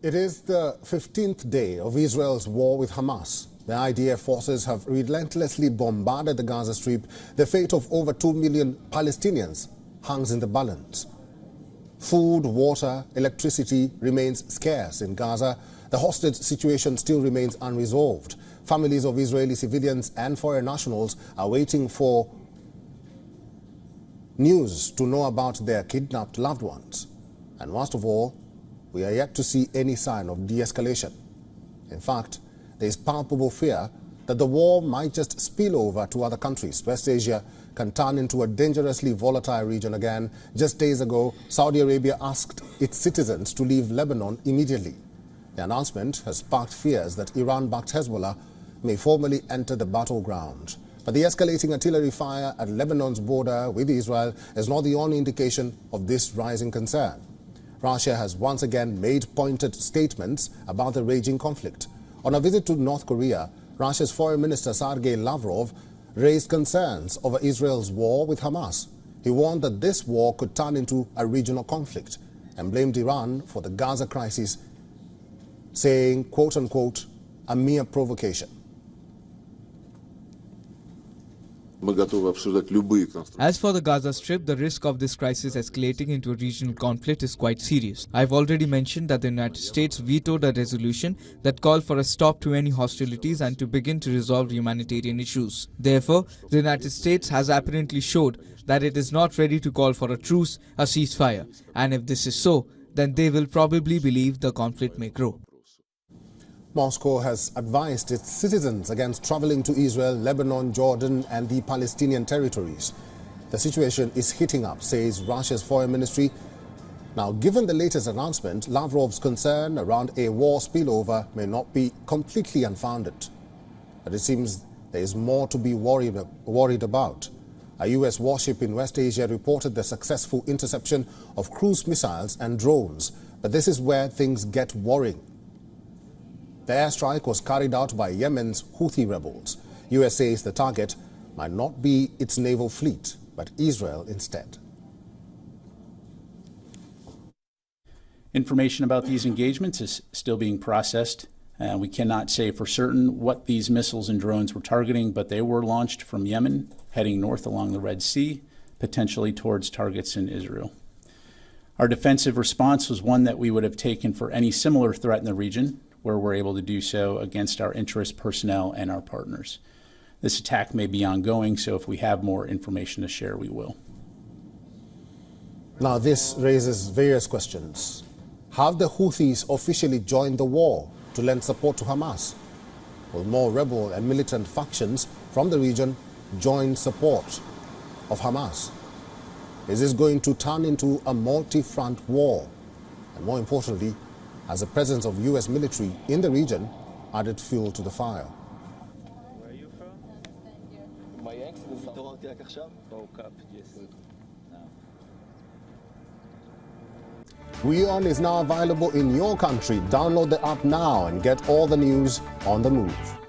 It is the 15th day of Israel's war with Hamas. The IDF forces have relentlessly bombarded the Gaza Strip. The fate of over 2 million Palestinians hangs in the balance. Food, water, electricity remains scarce in Gaza. The hostage situation still remains unresolved. Families of Israeli civilians and foreign nationals are waiting for news to know about their kidnapped loved ones. And worst of all, we are yet to see any sign of de-escalation. In fact, there is palpable fear that the war might just spill over to other countries. West Asia can turn into a dangerously volatile region again. Just days ago, Saudi Arabia asked its citizens to leave Lebanon immediately. The announcement has sparked fears that Iran-backed Hezbollah may formally enter the battleground. But the escalating artillery fire at Lebanon's border with Israel is not the only indication of this rising concern. Russia has once again made pointed statements about the raging conflict. On a visit to North Korea, Russia's Foreign Minister Sergei Lavrov raised concerns over Israel's war with Hamas. He warned that this war could turn into a regional conflict and blamed Iran for the Gaza crisis, saying, quote-unquote, a mere provocation. As for the Gaza Strip, the risk of this crisis escalating into a regional conflict is quite serious. I've already mentioned that the United States vetoed a resolution that called for a stop to any hostilities and to begin to resolve humanitarian issues. Therefore, the United States has apparently showed that it is not ready to call for a truce, a ceasefire. And if this is so, then they will probably believe the conflict may grow. Moscow has advised its citizens against traveling to Israel, Lebanon, Jordan and the Palestinian territories. The situation is heating up, says Russia's foreign ministry. Now, given the latest announcement, Lavrov's concern around a war spillover may not be completely unfounded. But it seems there is more to be worried about. A U.S. warship in West Asia reported the successful interception of cruise missiles and drones. But this is where things get worrying. The airstrike was carried out by Yemen's Houthi rebels. U.S. says the target might not be its naval fleet, but Israel instead. Information about these engagements is still being processed. We cannot say for certain what these missiles and drones were targeting, but they were launched from Yemen, heading north along the Red Sea, potentially towards targets in Israel. Our defensive response was one that we would have taken for any similar threat in the region, where we're able to do so against our interest personnel and our partners. This attack may be ongoing, so if we have more information to share, we will. Now, this raises various questions. Have the Houthis officially joined the war to lend support to Hamas? Will more rebel and militant factions from the region join support of Hamas? Is this going to turn into a multi-front war? And more importantly, has the presence of U.S. military in the region added fuel to the fire? Where are you from? My ex woke up, yes. WION is now available in your country. Download the app now and get all the news on the move.